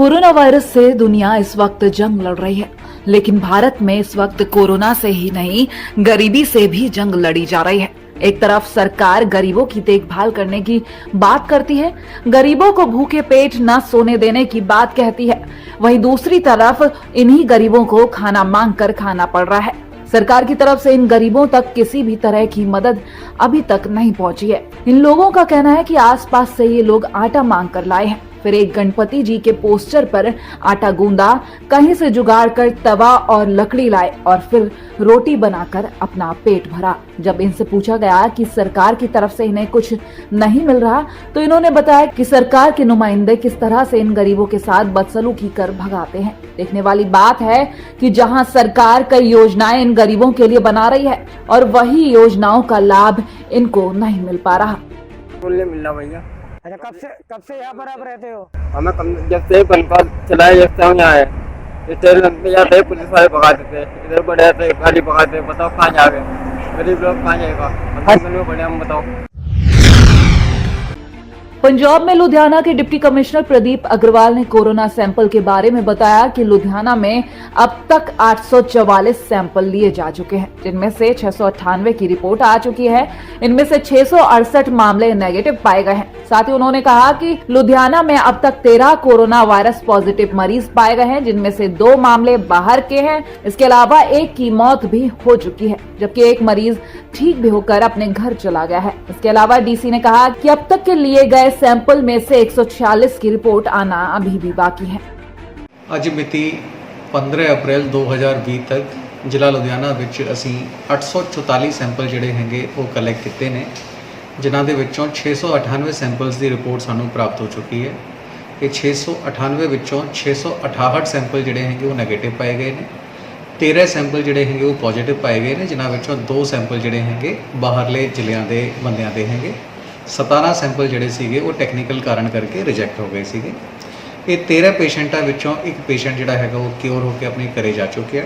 Corona virus से दुनिया इस वक्त जंग लड़ रही है, लेकिन भारत में इस वक्त कोरोना से ही नहीं, गरीबी से भी जंग लड़ी जा रही है। एक तरफ सरकार गरीबों की देखभाल करने की बात करती है, गरीबों को भूखे पेट न सोने देने की बात कहती है, वहीं दूसरी तरफ इन्हीं गरीबों को खाना मांग कर खाना पड़ रहा है। सरकार की तरफ से इन गरीबों तक किसी भी तरह की मदद अभी तक नहीं पहुंची है। इन लोगों का कहना है कि आसपास से ये लोग आटा मांग कर लाए हैं, फिर एक गणपति जी के पोस्टर पर आटा गूंदा, कहीं से जुगाड़ कर तवा और लकड़ी लाए और फिर रोटी बनाकर अपना पेट भरा। जब इनसे पूछा गया कि सरकार की तरफ से इन्हें कुछ नहीं मिल रहा, तो इन्होंने बताया कि सरकार के नुमाइंदे किस तरह से इन गरीबों के साथ बदसलूकी कर भगाते हैं। देखने वाली बात है कि जहां सरकार कई योजनाएं इन गरीबों के लिए बना रही है और वही योजनाओं का लाभ इनको नहीं मिल पा रहा। मिल रहा भैया। अच्छा, कब से यहाँ पर आप रहते हो? हमें जब से पंखा चलाए जब से हम यहाँ आए, जाते पुलिस वाले भगाते थे, इधर बढ़े थे गाड़ी भगाते, बताओ कहाँ जा गए, गरीब लोग कहाँ जाएगा, बढ़े हम बताओ। पंजाब में लुधियाना के डिप्टी कमिश्नर प्रदीप अग्रवाल ने कोरोना सैंपल के बारे में बताया कि लुधियाना में अब तक 844 सैंपल लिए जा चुके हैं, जिनमें से 698 की रिपोर्ट आ चुकी है। इनमें से 668 मामले नेगेटिव पाए गए हैं। साथ ही उन्होंने कहा कि लुधियाना में अब तक 13 कोरोना वायरस पॉजिटिव मरीज पाए गए हैं, जिनमें से 2 मामले बाहर के हैं। इसके अलावा एक की मौत भी हो चुकी है, जबकि एक मरीज ठीक भी होकर अपने घर चला गया है। इसके अलावा डीसी ने कहा कि अब तक के लिए गए सैंपल में से 146 की रिपोर्ट आना अभी भी बाकी है। ਅੱਜ ਮਿਤੀ 15 ਅਪ੍ਰੈਲ 2020 ਤੱਕ ਜ਼ਿਲ੍ਹਾ ਲੁਧਿਆਣਾ ਵਿੱਚ ਅਸੀਂ 844 ਸੈਂਪਲ ਜਿਹੜੇ ਹੈਗੇ ਉਹ ਕਲੈਕਟ ਕੀਤੇ ਨੇ, ਜਿਨ੍ਹਾਂ ਦੇ ਵਿੱਚੋਂ 698 ਸੈਂਪਲਸ ਦੀ ਰਿਪੋਰਟ ਸਾਨੂੰ ਪ੍ਰਾਪਤ ਹੋ ਚੁੱਕੀ ਹੈ। ਇਹ 698 ਵਿੱਚੋਂ 668 ਸੈਂਪਲ ਜਿਹੜੇ ਹੈਗੇ ਉਹ ਨੈਗੇਟਿਵ ਪਾਏ ਗਏ ਨੇ, 13 ਸੈਂਪਲ ਜਿਹੜੇ ਹੈਗੇ ਉਹ ਪੋਜ਼ਿਟਿਵ ਪਾਏ ਗਏ ਨੇ, ਜਿਨ੍ਹਾਂ ਵਿੱਚੋਂ 2 ਸੈਂਪਲ ਜਿਹੜੇ ਹੈਗੇ ਬਾਹਰਲੇ ਜ਼ਿਲ੍ਹਿਆਂ ਦੇ ਬੰਦਿਆਂ ਦੇ ਹੈਗੇ। 17 ਸੈਂਪਲ ਜਿਹੜੇ ਸੀਗੇ ਉਹ ਟੈਕਨੀਕਲ ਕਾਰਨ ਕਰਕੇ ਰਿਜੈਕਟ ਹੋ ਗਏ ਸੀਗੇ। ਇਹ 13 ਪੇਸ਼ੈਂਟਾਂ ਵਿੱਚੋਂ ਇੱਕ ਪੇਸ਼ੈਂਟ ਜਿਹੜਾ ਹੈਗਾ ਉਹ ਕਿਉਰ ਹੋ ਕੇ ਆਪਣੇ ਘਰੇ ਜਾ ਚੁੱਕਿਆ।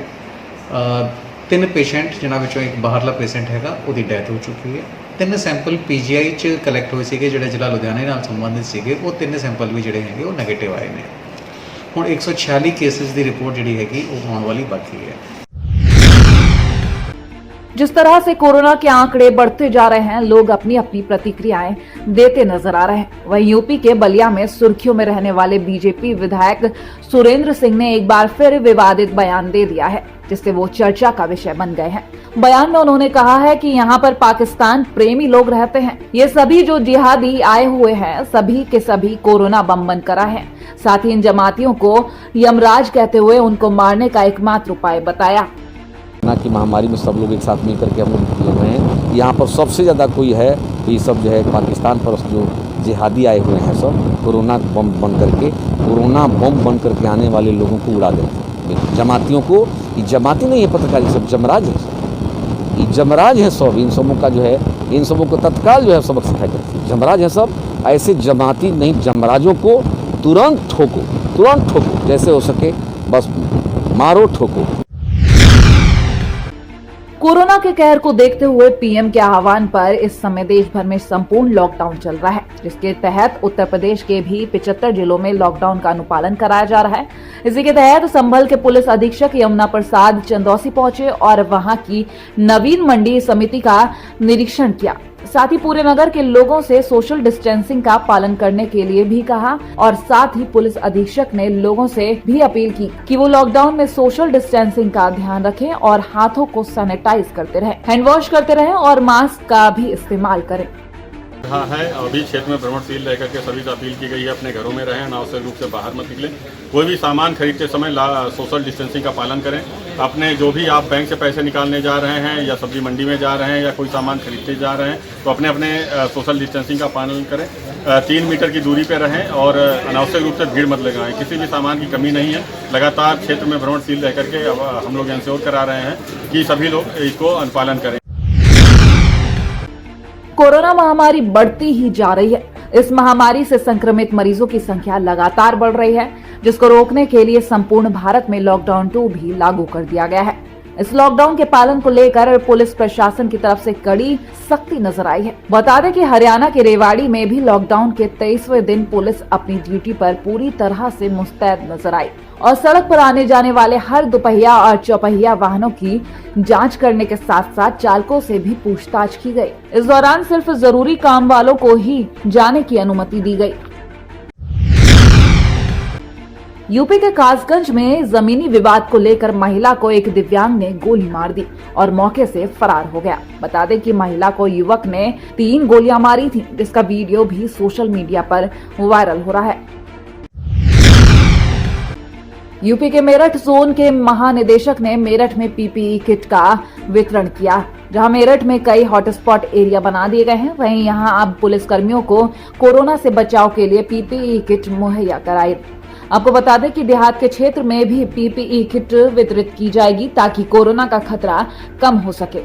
3 ਪੇਸ਼ੈਂਟ ਜਿਨ੍ਹਾਂ ਵਿੱਚੋਂ ਇੱਕ ਬਾਹਰਲਾ ਪੇਸ਼ੈਂਟ ਹੈਗਾ ਉਹਦੀ ਡੈਥ ਹੋ ਚੁੱਕੀ ਹੈ। 3 ਸੈਂਪਲ ਪੀਜੀਆਈ 'ਚ ਕਲੈਕਟ ਹੋਏ ਸੀਗੇ ਜਿਹੜੇ ਜ਼ਿਲ੍ਹਾ ਲੁਧਿਆਣੇ ਨਾਲ ਸੰਬੰਧਿਤ ਸੀਗੇ, ਉਹ 3 ਸੈਂਪਲ ਵੀ ਜਿਹੜੇ ਹੈਗੇ ਉਹ ਨੈਗੇਟਿਵ ਆਏ ਨੇ। ਹੁਣ 146 ਕੇਸਿਸ ਦੀ ਰਿਪੋਰਟ ਜਿਹੜੀ ਹੈਗੀ ਉਹ ਆਉਣ ਵਾਲੀ ਬਾਕੀ ਹੈ। जिस तरह से कोरोना के आंकड़े बढ़ते जा रहे हैं, लोग अपनी अपनी प्रतिक्रियाएं देते नजर आ रहे हैं। वहीं यूपी के बलिया में सुर्खियों में रहने वाले बीजेपी विधायक सुरेंद्र सिंह ने एक बार फिर विवादित बयान दे दिया है, जिससे वो चर्चा का विषय बन गए हैं। बयान में उन्होंने कहा है कि यहाँ पर पाकिस्तान प्रेमी लोग रहते हैं, ये सभी जो जिहादी आए हुए हैं सभी के सभी कोरोना बम बनकर आए हैं। साथ ही इन जमातियों को यमराज कहते हुए उनको मारने का एकमात्र उपाय बताया। कोरोना की महामारी में सब लोग एक साथ मिल करके हम लोग किए हुए हैं। यहाँ पर सबसे ज़्यादा कोई है तो ये सब जो है पाकिस्तान पर जो जिहादी आए हुए हैं, सब कोरोना बम बन करके, कोरोना बम बन करके आने वाले लोगों को उड़ा देते हैं। जमातियों को, ये जमाती नहीं है पत्रकार, ये सब जमराज है, ये जमराज है सब। इन सबों का जो है, इन सबों को तत्काल जो है सबक सिखाई जाती है। जमराज है सब, ऐसे जमाती नहीं, जमराजों को तुरंत ठोको, तुरंत ठोको, जैसे हो सके बस मारो ठोको। कोरोना के कहर को देखते हुए पीएम के आह्वान पर इस समय देश भर में संपूर्ण लॉकडाउन चल रहा है, जिसके तहत उत्तर प्रदेश के भी 75 जिलों में लॉकडाउन का अनुपालन कराया जा रहा है। इसी के तहत संभल के पुलिस अधीक्षक यमुना प्रसाद चंदौसी पहुंचे और वहां की नवीन मंडी समिति का निरीक्षण किया। साथ ही पूरे नगर के लोगों से सोशल डिस्टेंसिंग का पालन करने के लिए भी कहा और साथ ही पुलिस अधीक्षक ने लोगों से भी अपील की कि वो लॉकडाउन में सोशल डिस्टेंसिंग का ध्यान रखें और हाथों को सैनिटाइज करते रहें, हैंड वॉश करते रहें और मास्क का भी इस्तेमाल करें। हाँ है, अभी क्षेत्र में भ्रमणशील रह करके सभी से अपील की गई है अपने घरों में रहें, अनावश्यक रूप से बाहर मत निकलें। कोई भी सामान खरीदते समय सोशल डिस्टेंसिंग का पालन करें। अपने जो भी आप बैंक से पैसे निकालने जा रहे हैं या सब्जी मंडी में जा रहे हैं या कोई सामान खरीदते जा रहे हैं तो अपने अपने सोशल डिस्टेंसिंग का पालन करें। 3 मीटर की दूरी पर रहें और अनावश्यक रूप से भीड़ मत लगाएं। किसी भी सामान की कमी नहीं है। लगातार क्षेत्र में भ्रमणशील रह करके हम लोग इंश्योर करा रहे हैं कि सभी लोग इसको अनुपालन करें। कोरोना महामारी बढ़ती ही जा रही है। इस महामारी से संक्रमित मरीजों की संख्या लगातार बढ़ रही है, जिसको रोकने के लिए संपूर्ण भारत में लॉकडाउन 2 भी लागू कर दिया गया है। इस लॉकडाउन के पालन को लेकर पुलिस प्रशासन की तरफ से कड़ी सख्ती नजर आई है। बता दें कि हरियाणा के रेवाड़ी में भी लॉकडाउन के 23वें दिन पुलिस अपनी ड्यूटी पर पूरी तरह से मुस्तैद नजर आई और सड़क पर आने जाने वाले हर दोपहिया और चौपहिया वाहनों की जांच करने के साथ साथ चालकों से भी पूछताछ की गई। इस दौरान सिर्फ जरूरी काम वालों को ही जाने की अनुमति दी गई। यूपी के कासगंज में जमीनी विवाद को लेकर महिला को एक दिव्यांग ने गोली मार दी और मौके से फरार हो गया। बता दें कि महिला को युवक ने 3 गोलियां मारी थी, जिसका वीडियो भी सोशल मीडिया पर वायरल हो रहा है। यूपी के मेरठ जोन के महानिदेशक ने मेरठ में पीपीई किट का वितरण किया, जहां मेरठ में कई हॉटस्पॉट एरिया बना दिए गए हैं। वहीं यहां अब पुलिस कर्मियों को कोरोना से बचाव के लिए पीपीई किट मुहैया कराई। आपको बता दें कि देहात के क्षेत्र में भी पीपीई किट वितरित की जाएगी ताकि कोरोना का खतरा कम हो सके।